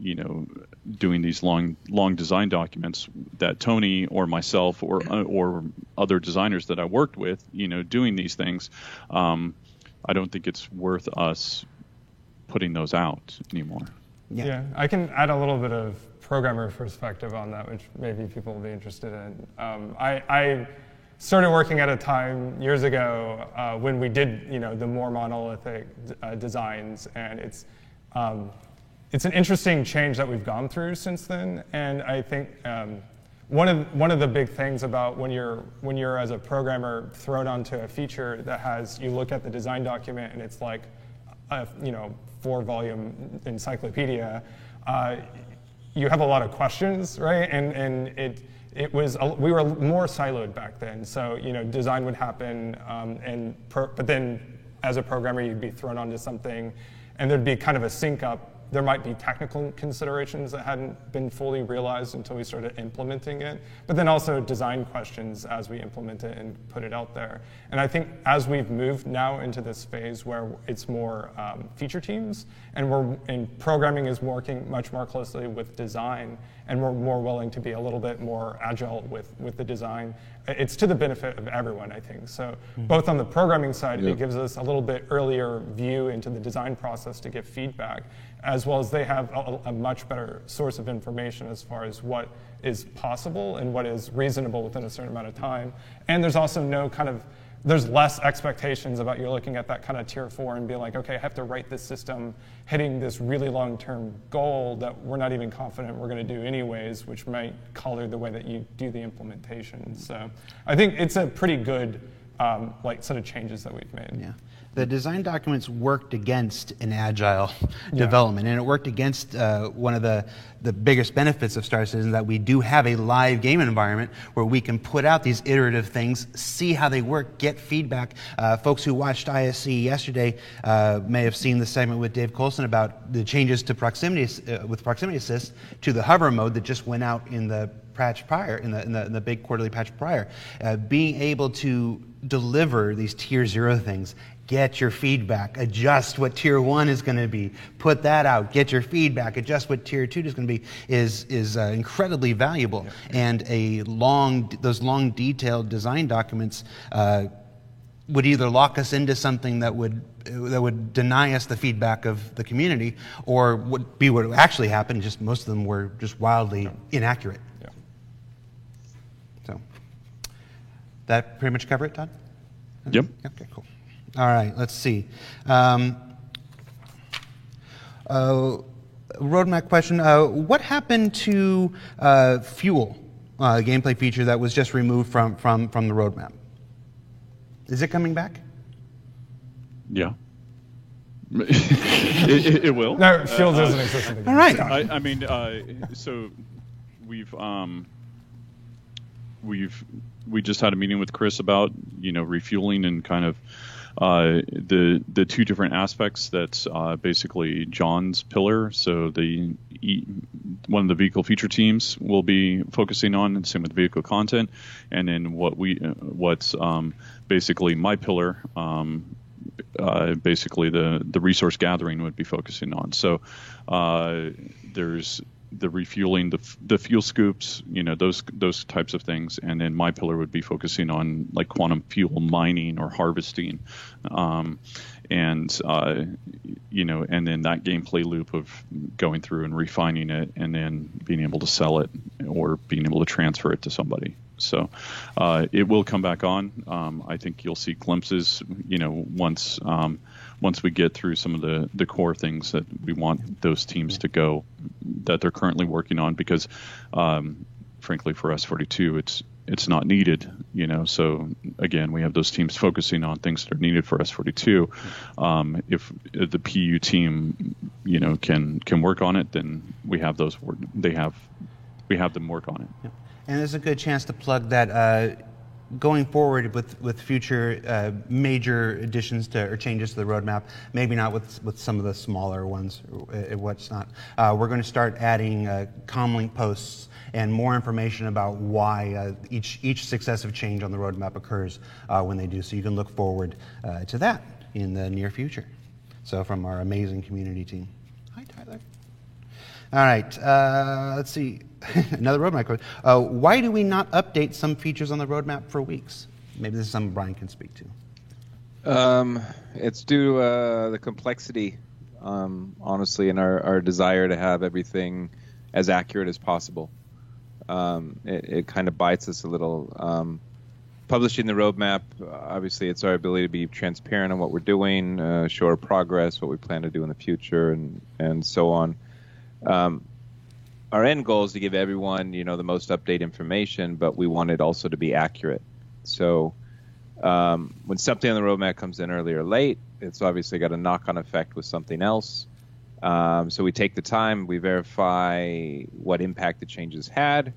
doing these long design documents that Tony or myself or other designers that I worked with doing these things, I don't think it's worth us putting those out anymore. Yeah, I can add a little bit of programmer perspective on that, which maybe people will be interested in. I started working at a time years ago when we did, the more monolithic designs, and it's an interesting change that we've gone through since then. And I think one of the big things about when you're as a programmer thrown onto a feature that has, you look at the design document and it's like a 4-volume encyclopedia. You have a lot of questions, right? And it was we were more siloed back then. So design would happen, but then as a programmer you'd be thrown onto something, and there'd be kind of a sync up. There might be technical considerations that hadn't been fully realized until we started implementing it, but then also design questions as we implement it and put it out there. And I think as we've moved now into this phase where it's more feature teams, and programming is working much more closely with design, and we're more willing to be a little bit more agile with the design, it's to the benefit of everyone, I think. So both on the programming side, it gives us a little bit earlier view into the design process to give feedback, as well as they have a much better source of information as far as what is possible and what is reasonable within a certain amount of time. And there's also there's less expectations about you're looking at that kind of tier 4 and being like, okay, I have to write this system hitting this really long-term goal that we're not even confident we're going to do anyways, which might color the way that you do the implementation. So I think it's a pretty good set of changes that we've made. Yeah. The design documents worked against an agile development, and it worked against one of the biggest benefits of Star Citizen, that we do have a live game environment where we can put out these iterative things, see how they work, get feedback. Folks who watched ISE yesterday may have seen the segment with Dave Coulson about the changes to proximity assist to the hover mode that just went out in the patch prior, in the big quarterly patch prior. Being able to deliver these tier 0 things, get your feedback, adjust what tier 1 is going to be, put that out, get your feedback, adjust what tier 2 is going to be, is incredibly valuable. And those long detailed design documents would either lock us into something that would deny us the feedback of the community, or would be what actually happened. Just most of them were just wildly inaccurate. Yeah. So that pretty much cover it, Todd? Yep. Okay, cool. All right, let's see. Roadmap question. What happened to Fuel, gameplay feature that was just removed from the roadmap? Is it coming back? Yeah. it will. No, Fuel doesn't exist in the game. All right. I mean, so we just had a meeting with Chris about refueling and kind of the two different aspects. That's basically John's pillar. So one of the vehicle feature teams will be focusing on, and same with vehicle content, and then what's basically my pillar. Basically the resource gathering would be focusing on. So there's the refueling, the fuel scoops, those types of things, and then my pillar would be focusing on like quantum fuel mining or harvesting, and then that gameplay loop of going through and refining it, and then being able to sell it or being able to transfer it to somebody. So it will come back on. I think you'll see glimpses, once we get through some of the core things that we want those teams to go, that they're currently working on, because frankly for S42 it's not needed, so again, we have those teams focusing on things that are needed for S42. If the PU team can work on it, then we have we have them work on it. Yep. And there's a good chance to plug that going forward with future major additions to or changes to the roadmap, maybe not with some of the smaller ones, what's not. We're going to start adding comlink posts and more information about why each successive change on the roadmap occurs when they do. So you can look forward to that in the near future. So from our amazing community team. Hi, Tyler. All right, let's see. Another roadmap question. Why do we not update some features on the roadmap for weeks? Maybe this is something Brian can speak to. It's due to the complexity, honestly, and our desire to have everything as accurate as possible. It kind of bites us a little. Publishing the roadmap, obviously, it's our ability to be transparent on what we're doing, show our progress, what we plan to do in the future, and so on. Our end goal is to give everyone, the most up-to-date information, but we want it also to be accurate. So when something on the roadmap comes in early or late, it's obviously got a knock-on effect with something else. So we take the time, we verify what impact the changes had.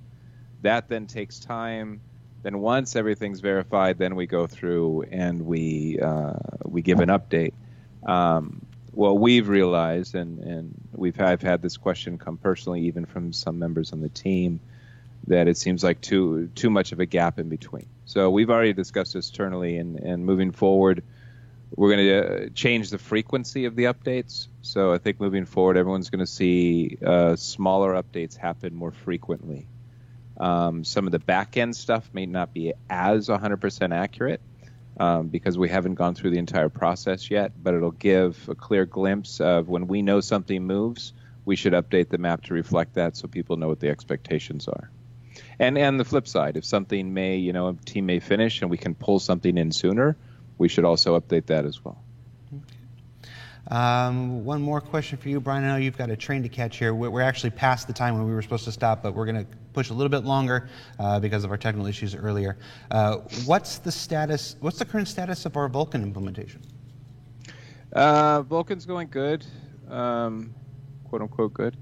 That then takes time. Then once everything's verified, then we go through and we give an update. Well, we've realized, and I've had this question come personally, even from some members on the team, that it seems like too much of a gap in between. So we've already discussed this internally, and moving forward, we're going to change the frequency of the updates. So I think moving forward, everyone's going to see smaller updates happen more frequently. Some of the back-end stuff may not be as 100% accurate. Because we haven't gone through the entire process yet, but it'll give a clear glimpse of when we know something moves, we should update the map to reflect that so people know what the expectations are. And the flip side, if something a team may finish and we can pull something in sooner, we should also update that as well. One more question for you, Brian. I know you've got a train to catch here. We're actually past the time when we were supposed to stop, but we're going to push a little bit longer because of our technical issues earlier. What's the current status of our Vulkan implementation? Vulkan's going good, quote unquote good.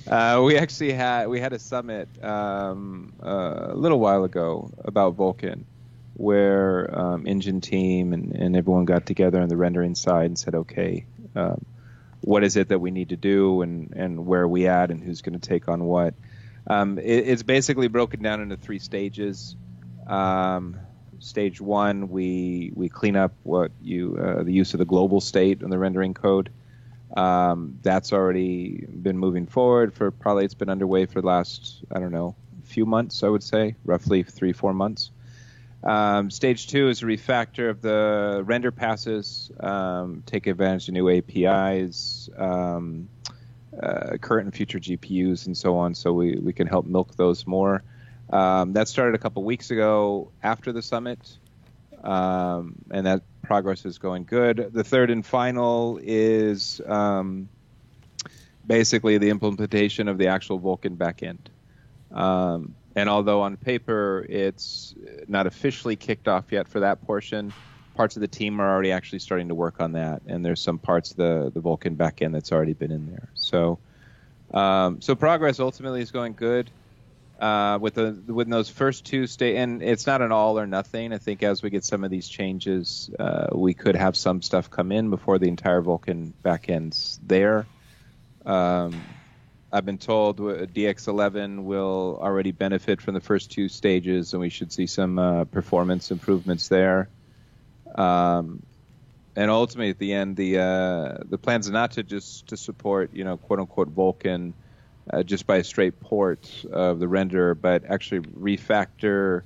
We actually had a summit a little while ago about Vulkan, where engine team and everyone got together on the rendering side and said, okay, what is it that we need to do and where are we at and who's going to take on what. It's basically broken down into 3 stages. Stage 1, we clean up the use of the global state in the rendering code. That's already been moving forward it's been underway for the last, few months, I would say, roughly 3-4 months. Stage 2 is a refactor of the render passes, take advantage of new APIs, current and future GPUs, and so on, so we can help milk those more. That started a couple weeks ago after the summit, and that progress is going good. The third and final is basically the implementation of the actual Vulkan backend. And although on paper it's not officially kicked off yet for that portion, parts of the team are already actually starting to work on that, and there's some parts of the Vulkan backend that's already been in there. So progress ultimately is going good. With those first 2 and it's not an all or nothing. I think as we get some of these changes, we could have some stuff come in before the entire Vulkan backend's there. I've been told DX11 will already benefit from the first 2 stages, and we should see some performance improvements there. And ultimately, at the end, the plans are not to support, quote unquote Vulkan just by a straight port of the render, but actually refactor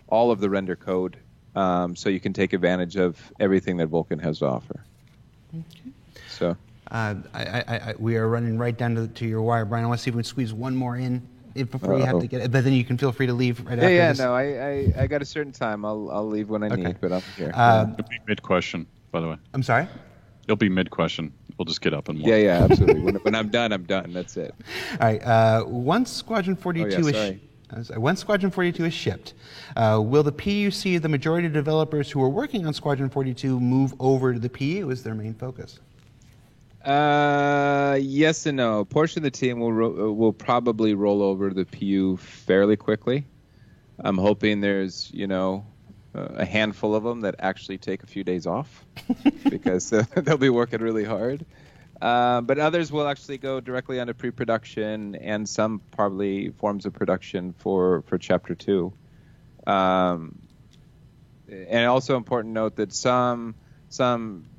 all of the render code so you can take advantage of everything that Vulkan has to offer. Okay. So. We are running right down to your wire, Brian. I want to see if we can squeeze one more in before you have to get it. But then you can feel free to leave right after this. No, I got a certain time. I'll leave when I need, but I'm here. It'll be mid-question, by the way. I'm sorry? It'll be mid-question. We'll just get up and walk. Yeah, absolutely. When I'm done, I'm done. That's it. All right. Once Squadron 42 Once Squadron 42 is shipped, will the PUC, the majority of developers who are working on Squadron 42, move over to the PU as their main focus? Yes and no. A portion of the team will probably roll over to the PU fairly quickly. I'm hoping there's, a handful of them that actually take a few days off because they'll be working really hard. But others will actually go directly onto pre-production and some probably forms of production for Chapter 2. And also important to note that some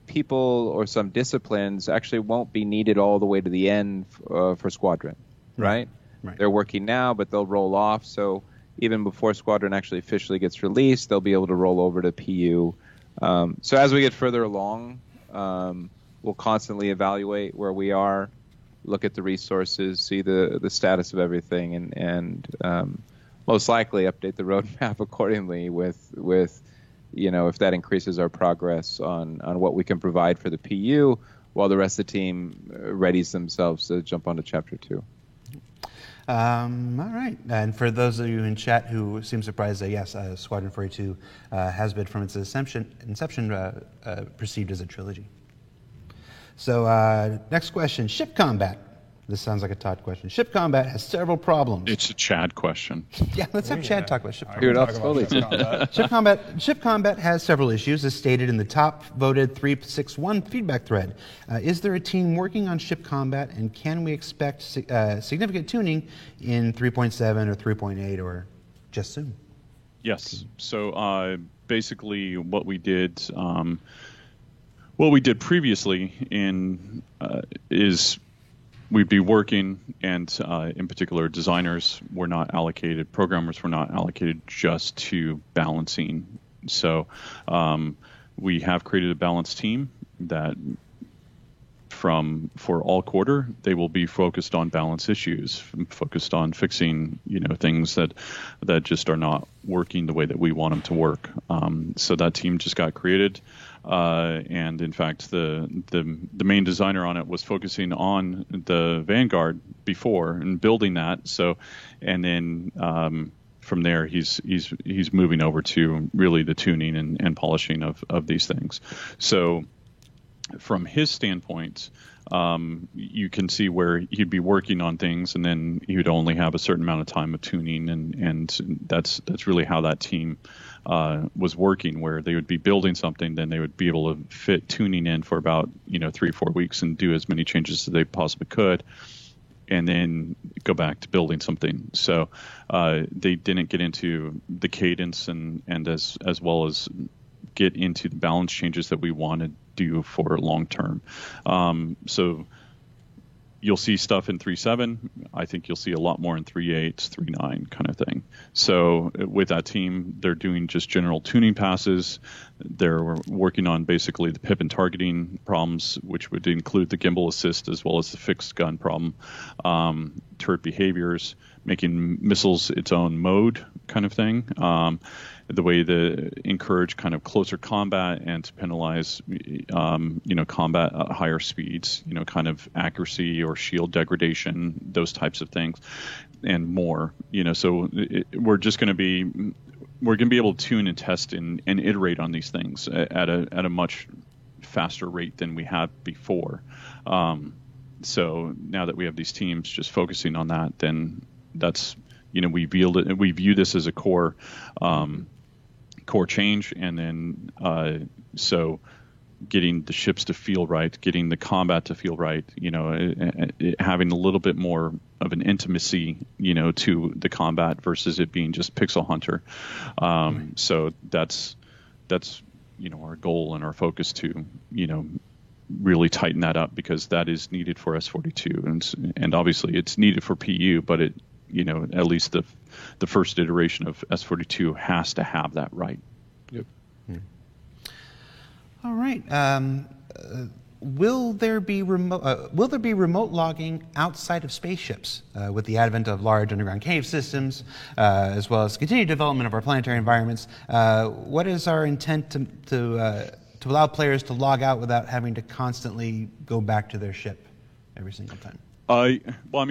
people or some disciplines actually won't be needed all the way to the end for Squadron, right? They're working now, but they'll roll off. So even before Squadron actually officially gets released, they'll be able to roll over to PU. So as we get further along, we'll constantly evaluate where we are, look at the resources, see the status of everything, and most likely update the roadmap accordingly with if that increases our progress on what we can provide for the PU, while the rest of the team readies themselves to jump onto Chapter 2. All right. And for those of you in chat who seem surprised that, yes, Squadron 42 has been from its inception perceived as a trilogy. So next question, ship combat. This sounds like a Todd question. Ship combat has several problems. It's a Chad question. Yeah, let's have Chad talk about ship combat. Hear it up slowly. Ship combat has several issues, as stated in the top voted 361 feedback thread. Is there a team working on ship combat, and can we expect significant tuning in 3.7 or 3.8 or just soon? Yes. So basically, what we did previously is we'd be working, and in particular, designers were not allocated, programmers were not allocated just to balancing. So we have created a balance team that for all quarter, they will be focused on balance issues, focused on fixing, things that just are not working the way that we want them to work. So that team just got created. And in fact, the main designer on it was focusing on the Vanguard before and building that. So, and then from there, he's moving over to really the tuning and polishing of these things. So, from his standpoint, you can see where he'd be working on things, and then he would only have a certain amount of time of tuning, and that's really how that team was working, where they would be building something, then they would be able to fit tuning in for about 3-4 weeks and do as many changes as they possibly could, and then go back to building something. So they didn't get into the cadence and as well as get into the balance changes that we want to do for long term. So you'll see stuff in 3.7. I think you'll see a lot more in 3.8, 3.9 kind of thing. So with that team, they're doing just general tuning passes. They're working on basically the pip and targeting problems, which would include the gimbal assist as well as the fixed gun problem, turret behaviors, making missiles its own mode kind of thing. The way to encourage kind of closer combat and to penalize, combat at higher speeds, kind of accuracy or shield degradation, those types of things, and more. So we're going to be able to tune and test and iterate on these things at a much faster rate than we have before. So now that we have these teams just focusing on that, then that's we view this as a core change, and then so getting the ships to feel right, getting the combat to feel right, having a little bit more of an intimacy, to the combat versus it being just pixel hunter. So that's our goal and our focus to really tighten that up, because that is needed for S42, and obviously it's needed for PU, but it at least the first iteration of S42 has to have that right. Yep. All right. Will there be remote logging outside of spaceships with the advent of large underground cave systems, as well as continued development of our planetary environments? What is our intent to allow players to log out without having to constantly go back to their ship every single time?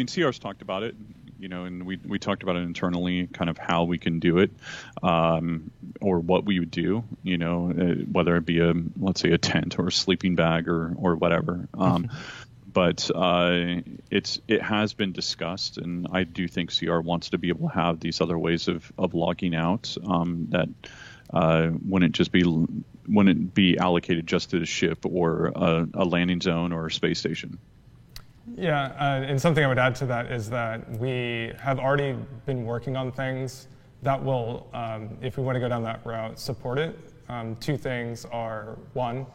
CR's talked about it. and we talked about it internally, kind of how we can do it, or what we would do, whether it be let's say a tent or a sleeping bag or whatever. But it has been discussed, and I do think CR wants to be able to have these other ways of logging out that wouldn't be allocated just to the ship or a landing zone or a space station. Yeah, and something I would add to that is that we have already been working on things that will, if we want to go down that route, support it. Two things are, one,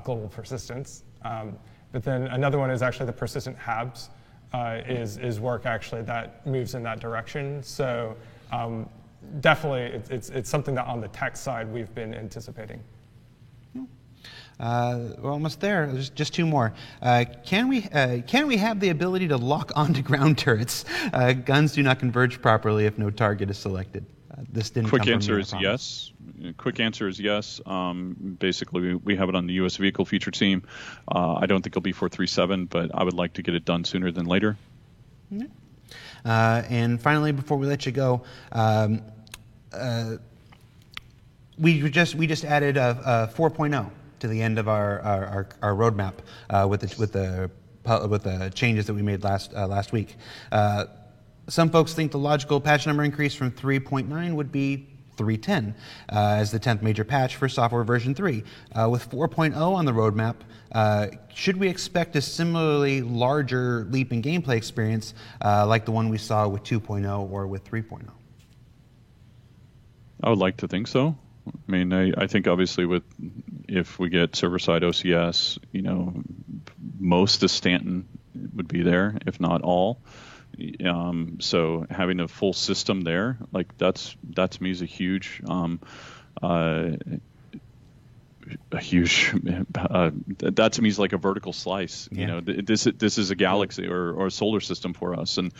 global persistence. But then another one is actually the persistent HABs is work actually that moves in that direction. So definitely it's something that on the tech side we've been anticipating. We're almost there. There's just two more. Can we have the ability to lock onto ground turrets? Guns do not converge properly if no target is selected. This didn't. Quick answer is yes. Quick answer is yes. Basically, we have it on the U.S. vehicle feature team. I don't think it'll be 437, but I would like to get it done sooner than later. Mm-hmm. And finally, before we let you go, we just added a 4.0 to the end of our roadmap with the changes that we made last week. Some folks think the logical patch number increase from 3.9 would be 3.10 as the 10th major patch for software version 3. With 4.0 on the roadmap, should we expect a similarly larger leap in gameplay experience like the one we saw with 2.0 or with 3.0? I would like to think so. I mean, I think obviously if we get server-side OCS, most of Stanton would be there, if not all. So having a full system there, like that to me is a huge, that to me is like a vertical slice. Yeah. This is a galaxy or a solar system for us, and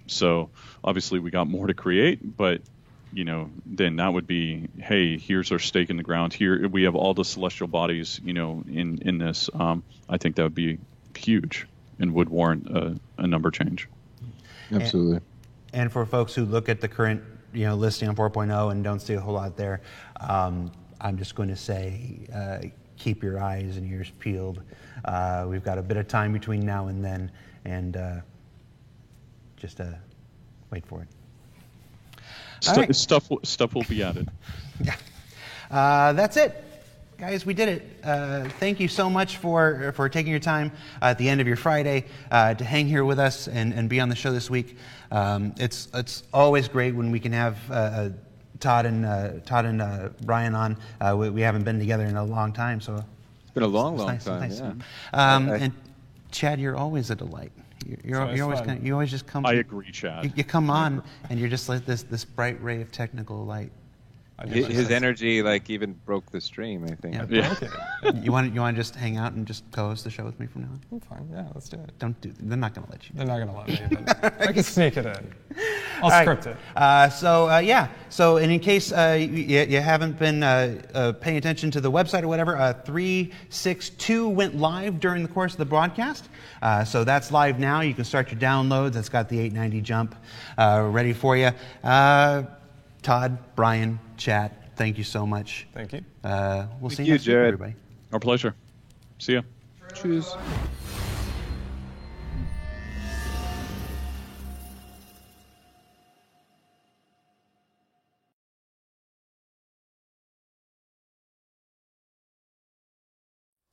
so obviously we got more to create, but then that would be, hey, here's our stake in the ground. Here we have all the celestial bodies, in this. I think that would be huge and would warrant a number change. Absolutely. And for folks who look at the current, listing on 4.0 and don't see a whole lot there, I'm just going to say, keep your eyes and ears peeled. We've got a bit of time between now and then, and just wait for it. Right. Stuff will be added. Yeah. That's it. Guys, we did it. Thank you so much for taking your time at the end of your Friday to hang here with us and be on the show this week. It's always great when we can have Todd and Brian on. We haven't been together in a long time, so it's been a long nice, time. Nice. Yeah. And Chad, you're always a delight. You always just come. I agree, Chad. You come on, and you're just like this bright ray of technical light. His energy even broke the stream, I think. Yeah. You want to just hang out and just co-host the show with me from now on? I'm fine. Yeah, let's do it. They're not going to let you. They're not going to let me. But I can sneak it in. I'll script it. So in case you haven't been paying attention to the website or whatever, 362 went live during the course of the broadcast. So that's live now. You can start your downloads. It's got the 890 jump ready for you. Todd, Brian, Chad, thank you so much. Thank you. We'll see you next week, everybody. Our pleasure. See ya. Cheers.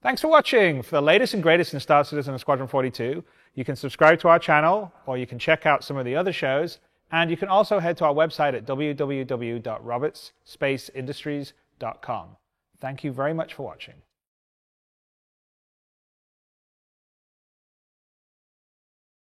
Thanks for watching. For the latest and greatest in Star Citizen and Squadron 42, you can subscribe to our channel, or you can check out some of the other shows, and you can also head to our website at www.robertsspaceindustries.com. Thank you very much for watching.